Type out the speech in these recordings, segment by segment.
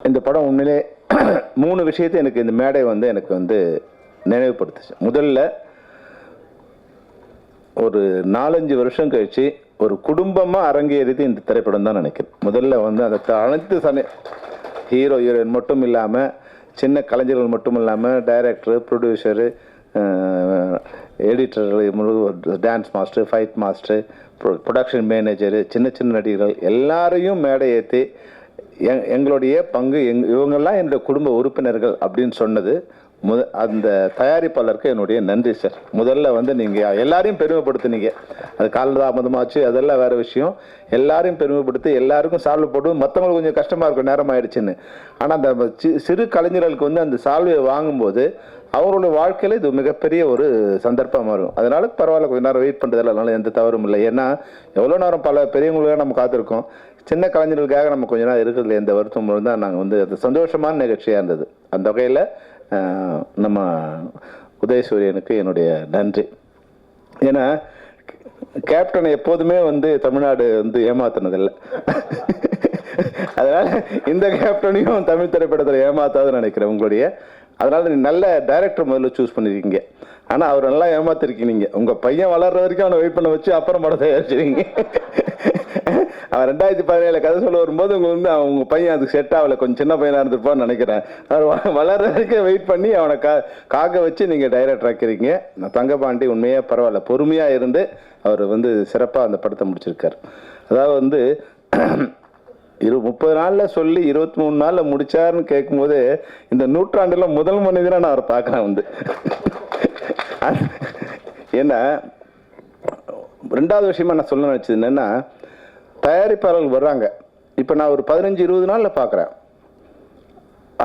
இந்த படம் உண்மையிலே 3 விஷயத்தை எனக்கு இந்த மேடை வந்து எனக்கு வந்து நினைவுபடுத்துச்சு. முதல்ல ஒரு 4-5 வருஷம் கழிச்சு ஒரு குடும்பமாக அரங்கேறியது இந்த திரைப்படம் தான் நினைக்கிறேன். முதல்ல வந்து அந்த அனைத்து ஹீரோ ஹீரோயின் மட்டும் இல்லாமல், சின்ன கலைஞர்கள் மட்டும் இல்லாமல், director, producer, editor, dance master, fight master, production manager, சின்ன சின்ன நடிகர்கள் எல்லாரையும் மேடை ஏற்றி எங்களுடைய பங்கு இவங்கெல்லாம் என்னுடைய குடும்ப உறுப்பினர்கள் அப்படின்னு சொன்னது அந்த தயாரிப்பாளருக்கு என்னுடைய நன்றி சார். முதல்ல வந்து நீங்கள் எல்லாரையும் பெருமைப்படுத்தினீங்க. அது காலதாமதமாச்சு, அதெல்லாம் வேறு விஷயம். எல்லாரையும் பெருமைப்படுத்தி எல்லாருக்கும் சால்வை போட்டு, மற்றவங்களுக்கு கொஞ்சம் கஷ்டமாக இருக்கும் நேரம் ஆயிடுச்சுன்னு. ஆனால் அந்த சிறு கலைஞர்களுக்கு வந்து அந்த சால்வையை வாங்கும்போது அவங்களுடைய வாழ்க்கையில் இது மிகப்பெரிய ஒரு சந்தர்ப்பமாக இருக்கும். அதனால பரவாயில்ல, கொஞ்சம் நேரம் வெயிட் பண்ணுறதில்ல, அதனால எந்த தவறும் இல்லை. ஏன்னா எவ்வளோ நேரம் பல பெரியவங்களுக்காக நம்ம காத்திருக்கோம், சின்ன கலைஞர்களுக்காக நம்ம கொஞ்ச நேரம் இருக்கிறதுல எந்த வருத்தமும் தான் நாங்கள் வந்து அது சந்தோஷமான நிகழ்ச்சியாக இருந்தது. அந்த வகையில் நம்ம உதயசூரியனுக்கு என்னுடைய நன்றி. ஏன்னா கேப்டனை எப்போதுமே வந்து தமிழ்நாடு வந்து ஏமாத்தினதில்லை. அதனால் இந்த கேப்டனையும் தமிழ் திரைப்படத்தில் ஏமாத்தாதுன்னு நினைக்கிறேன் உங்களுடைய. அதனால் நீ நல்ல டைரக்டர் முதல்ல சூஸ் பண்ணியிருக்கீங்க. ஆனால் அவர் நல்லா ஏமாத்திருக்கீங்க. உங்கள் பையன் வளர்ற வரைக்கும் அவனை வெயிட் பண்ண வச்சு அப்புறம் படம் தயாரிச்சிருக்கீங்க. அவன் 2017 கதை சொல்ல வரும்போது உங்களுக்கு வந்து அவங்க பையன் அதுக்கு செட் ஆகலை, கொஞ்சம் சின்ன பையனாக இருந்திருப்பான்னு நினைக்கிறேன். அவர் வளர்ற வரைக்கும் வெயிட் பண்ணி அவனை காக்க வச்சு நீங்கள் டைரக்டர் ஆக்கிறீங்க. தங்கபாண்டி உண்மையாக பரவாயில்ல, பொறுமையாக இருந்து அவர் வந்து சிறப்பாக அந்த படத்தை முடிச்சிருக்கார். அதாவது வந்து 30 நாளில் சொல்லி 23 நாளில் முடிச்சாருன்னு கேட்கும்போது இந்த நூற்றாண்டில் முதல் மனிதனாக நான் அவரை பார்க்குறேன் வந்து. ஏன்னா 2வது விஷயமா நான் சொல்ல நினச்சது என்னென்னா, தயாரிப்பாளர்கள் வர்றாங்க. இப்போ நான் ஒரு 15-20 நாளில் பார்க்குறேன்.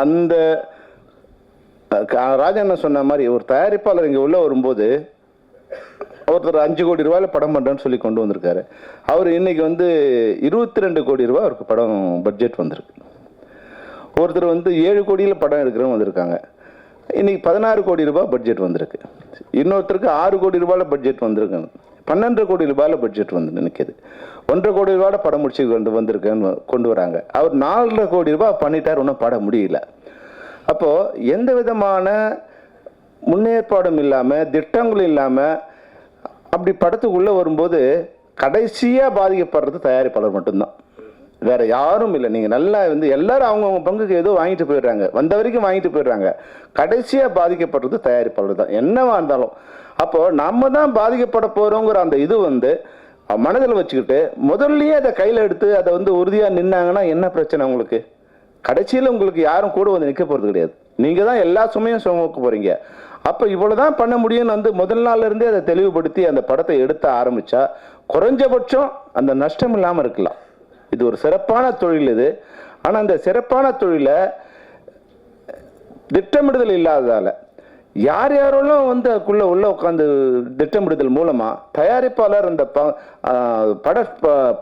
அந்த ராஜண்ணா சொன்ன மாதிரி ஒரு தயாரிப்பாளர் இங்கே உள்ளே வரும்போது ஒருத்தர் 5 கோடி ரூபாயில் படம் பண்ணுறேன்னு சொல்லி கொண்டு வந்திருக்காரு. அவர் இன்னைக்கு வந்து 22 கோடி ரூபா அவருக்கு படம் பட்ஜெட் வந்திருக்கு. ஒருத்தர் வந்து 7 கோடியில் படம் எடுக்கிறவங்க வந்திருக்காங்க. இன்னைக்கு 16 கோடி ரூபாய் பட்ஜெட் வந்திருக்கு. இன்னொருத்தருக்கு 6 கோடி ரூபாயில் பட்ஜெட் வந்திருக்காங்க. 12 கோடி ரூபாயில் பட்ஜெட் வந்து நினைக்கிது. 1.5 கோடி ரூபாயோட படம் முடிச்சு கொண்டு வராங்க. அவர் 4.5 கோடி ரூபாய் பண்ணிட்டார், ஒன்றும் படம் முடியல. அப்போது எந்த விதமான முன்னேற்பாடும் இல்லாமல், திட்டங்களும் இல்லாமல் அப்படி படத்துக்குள்ளே வரும்போது கடைசியாக பாதிக்கப்படுறது தயாரிப்பாளர் மட்டும்தான், வேற யாரும் இல்லை. நீங்கள் நல்லா வந்து எல்லாரும் அவங்கவுங்க பங்குக்கு ஏதோ வாங்கிட்டு போயிடுறாங்க, வந்த வரைக்கும் வாங்கிட்டு போயிடுறாங்க. கடைசியாக பாதிக்கப்படுறது தயாரிப்பாளர் தான், என்னவா இருந்தாலும். அப்போது நம்ம தான் பாதிக்கப்பட போகிறோங்கிற அந்த இது வந்து மனதில் வச்சுக்கிட்டு முதல்லயே அதை கையில் எடுத்து அதை வந்து உறுதியாக நின்னாங்கன்னா என்ன பிரச்சனை உங்களுக்கு? கடைசியில் உங்களுக்கு யாரும் கூட வந்து நிற்க போகிறது கிடையாது. நீங்கள் தான் எல்லா சுமையும் சுமக்க போகிறீங்க. அப்போ இவ்வளோதான் பண்ண முடியும்னு வந்து முதல் நாள்லேருந்தே அதை தெளிவுபடுத்தி அந்த படத்தை எடுத்த ஆரம்பித்தா குறைஞ்சபட்சம் அந்த நஷ்டம் இல்லாமல் இருக்கலாம். இது ஒரு சிறப்பான தொழில் இது. ஆனால் அந்த சிறப்பான தொழிலை திட்டமிடுதல் இல்லாததால் யார் யாரெல்லாம் வந்து அதுக்குள்ளே உள்ள உட்காந்து திட்டமிடுதல் மூலமாக தயாரிப்பாளர் அந்த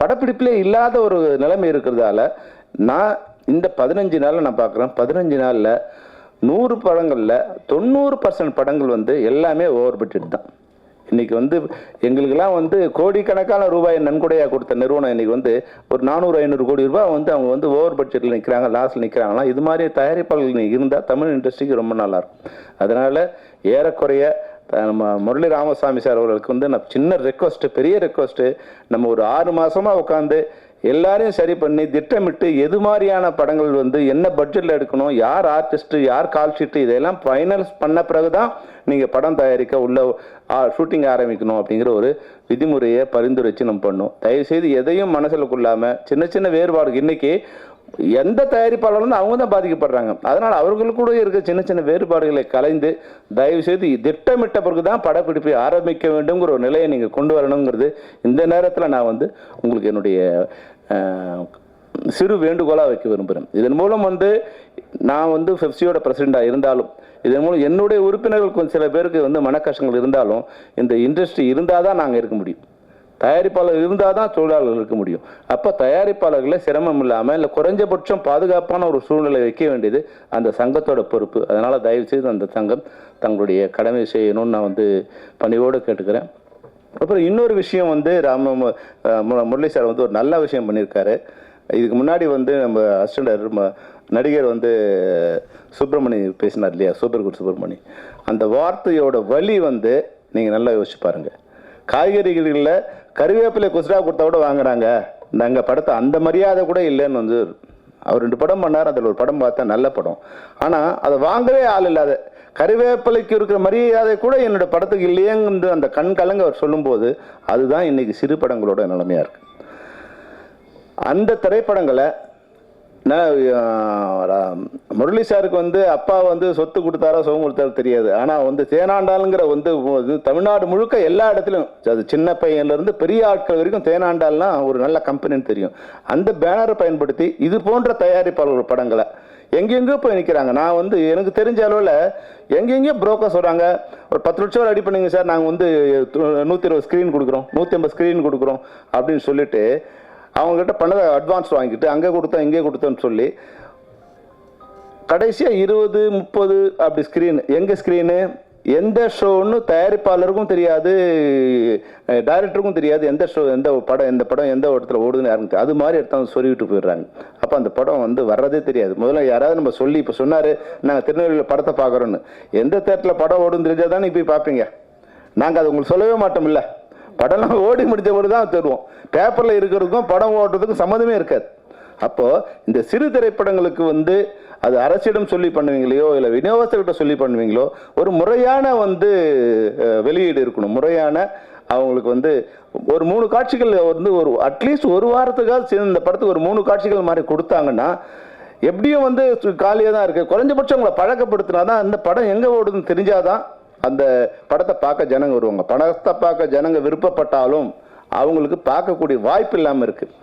படப்பிடிப்பிலே இல்லாத ஒரு நிலைமை இருக்கிறதால நான் இந்த 15 நாளில் நான் பார்க்குறேன். 15 நாளில் 100 படங்களில் 90% படங்கள் வந்து எல்லாமே ஓவர் பட்ஜெட் தான். இன்றைக்கி வந்து எங்களுக்கெல்லாம் வந்து கோடிக்கணக்கான ரூபாய் நன்கொடையாக கொடுத்த நிறுவனம் இன்றைக்கி வந்து ஒரு 400-500 கோடி ரூபாய் வந்து அவங்க வந்து ஓவர் பட்ஜெட்டில் நிற்கிறாங்க, லாஸில் நிற்கிறாங்கன்னா இது மாதிரி தயாரிப்பாளர்கள் இருந்தால் தமிழ் இண்டஸ்ட்ரிக்கு ரொம்ப நல்லாயிருக்கும். அதனால் ஏறக்குறைய நம்ம முரளி ராமசாமி சார் அவர்களுக்கு வந்து நான் சின்ன ரெக்வஸ்ட்டு, பெரிய ரெக்வஸ்ட்டு, நம்ம ஒரு 6 மாதமாக உட்காந்து எல்லாரையும் சரி பண்ணி திட்டமிட்டு எது மாதிரியான படங்கள் வந்து என்ன பட்ஜெட்டில் எடுக்கணும், யார் ஆர்டிஸ்ட்டு, யார் கால் ஷீட்டு, இதெல்லாம் ஃபைனல்ஸ் பண்ண பிறகு தான் நீங்கள் படம் தயாரிக்க உள்ள ஷூட்டிங் ஆரம்பிக்கணும் அப்படிங்கிற ஒரு விதிமுறையை பரிந்துரைச்சு நம்ம பண்ணோம். தயவுசெய்து எதையும் மனசில் கொள்ளாமல் சின்ன சின்ன வேறுபாடு, இன்றைக்கி எந்த தயாரிப்பாளரும் அவங்க தான் பாதிக்கப்படுறாங்க. அதனால் அவர்களுக்கு கூட இருக்க சின்ன சின்ன வேறுபாடுகளை கலைந்து தயவுசெய்து திட்டமிட்ட பிறகு தான் படப்பிடிப்பை ஆரம்பிக்க வேண்டுங்கிற ஒரு நிலையை நீங்கள் கொண்டு வரணுங்கிறது இந்த நேரத்தில் நான் வந்து உங்களுக்கு என்னுடைய சிறு வேண்டுகோளாக வைக்க விரும்புகிறேன். இதன் மூலம் வந்து நான் வந்து பெப்சியோட பிரசிடெண்டாக இருந்தாலும், இதன் மூலம் என்னுடைய உறுப்பினர்கள் கொஞ்சம் சில பேருக்கு வந்து மனக்கஷ்டங்கள் இருந்தாலும் இந்த இண்டஸ்ட்ரி இருந்தால் தான் நாங்கள் இருக்க முடியும். தயாரிப்பாளர் இருந்தால் தான் தொழிலாளர்கள் இருக்க முடியும். அப்போ தயாரிப்பாளர்களை சிரமம் இல்லாமல் இல்லை குறைஞ்சபட்சம் பாதுகாப்பான ஒரு சூழ்நிலை வைக்க வேண்டியது அந்த சங்கத்தோட பொறுப்பு. அதனால் தயவுசெய்து அந்த சங்கம் தங்களுடைய கடமை செய்யணும்னு நான் வந்து பணிவோடு கேட்டுக்கிறேன். அப்புறம் இன்னொரு விஷயம் வந்து முரளி சார் வந்து ஒரு நல்ல விஷயம் பண்ணியிருக்காரு. இதுக்கு முன்னாடி வந்து நம்ம அசிஸ்டன்ட் நடிகர் வந்து சுப்பிரமணி பேசினார் இல்லையா, சூப்பர் குட் சுப்பிரமணி, அந்த வார்த்தையோட வலி வந்து நீங்கள் நல்லா யோசிச்சு பாருங்கள். காய்கறிகளில் கருவேப்பிலை குஸ்ரா கொடுத்தா கூட வாங்குறாங்க, நாங்கள் படத்தை அந்த மரியாதை கூட இல்லைன்னு வந்து அவர் 2 படம் பண்ணார். அதில் ஒரு படம் பார்த்தா நல்ல படம், ஆனால் அதை வாங்கவே ஆள் இல்லாத, கருவேப்பிலைக்கு இருக்கிற மரியாதை கூட என்னோட படத்துக்கு இல்லையேங்கிற அந்த கண் கலங்க அவர் சொல்லும்போது, அதுதான் இன்னைக்கு சிறு படங்களோட நிலைமையாக இருக்குது. அந்த திரைப்படங்களை முரளி சாருக்கு வந்து அப்பா வந்து சொத்து கொடுத்தாரோ சுகம் கொடுத்தாரோ தெரியாது, ஆனால் வந்து தேனாண்டாளுங்கிற வந்து தமிழ்நாடு முழுக்க எல்லா இடத்துலையும், அது சின்ன பையன்லேருந்து பெரிய ஆட்கள் வரைக்கும் தேனாண்டால்னா ஒரு நல்ல கம்பெனின்னு தெரியும். அந்த பேனரை பயன்படுத்தி இது போன்ற தயாரிப்பாளர்கள் படங்களை எங்கெங்கோ போய் நிற்கிறாங்க. நான் வந்து எனக்கு தெரிஞ்ச அளவில் எங்கெங்கேயோ புரோக்கர் சொல்கிறாங்க, ஒரு 10 லட்சம் ரெடி பண்ணுங்க சார், நாங்கள் வந்து 120 ஸ்க்ரீன் கொடுக்குறோம், 150 ஸ்க்ரீன் கொடுக்குறோம் அப்படின்னு சொல்லிட்டு அவங்ககிட்ட பணத்தை அட்வான்ஸ் வாங்கிட்டு அங்கே கொடுத்தோம் இங்கே கொடுத்தோன்னு சொல்லி கடைசியாக 20, 30 அப்படி ஸ்க்ரீன். எங்கே ஸ்க்ரீனு, எந்த ஷோன்னு தயாரிப்பாளருக்கும் தெரியாது, டைரக்டருக்கும் தெரியாது, எந்த ஷோ எந்த படம் எந்த இடத்துல ஓடுதுன்னு யாருக்கும் தெரியாது. அது மாதிரி எடுத்தாங்க சொல்லிவிட்டு போயிடுறாங்க. அப்போ அந்த படம் வந்து வர்றதே தெரியாது. முதல்ல யாராவது நம்ம சொல்லி இப்போ சொன்னார் நாங்கள் திருநெல்வேலியில் படத்தை பார்க்குறோன்னு, எந்த தேட்டரில் படம் ஓடுன்னு தெரிஞ்சால் தானே போய் பார்ப்பீங்க. நாங்கள் அது உங்களுக்கு சொல்லவே மாட்டோம். இல்லை, படம்லாம் ஓடி முடிஞ்ச போது தான் தருவோம். பேப்பரில் இருக்கிறதுக்கும் படம் ஓடுறதுக்கும் சம்மந்தமே இருக்காது. அப்போது இந்த சிறு திரைப்படங்களுக்கு வந்து அது அரசிடம் சொல்லி பண்ணுவீங்களோ இல்லை விநியோகஸ்தர்கிட்ட சொல்லி பண்ணுவீங்களோ, ஒரு முறையான வந்து வெளியீடு இருக்கணும். முறையான அவங்களுக்கு வந்து ஒரு 3 காட்சிகள் வந்து ஒரு அட்லீஸ்ட் ஒரு வாரத்துக்காக இந்த படத்துக்கு ஒரு 3 காட்சிகள் மாதிரி கொடுத்தாங்கன்னா எப்படியும் வந்து காலியாக தான் இருக்குது. குறைஞ்சபட்சம் உங்களை பழக்கப்படுத்தினா தான் இந்த படம் எங்கே ஓடுதுன்னு தெரிஞ்சாதான் அந்த படத்தை பார்க்க ஜனங்க வருவாங்க. படத்தை பார்க்க ஜனங்க விருப்பப்பட்டாலும் அவங்களுக்கு பார்க்கக்கூடிய வாய்ப்பு இல்லாமல் இருக்குது.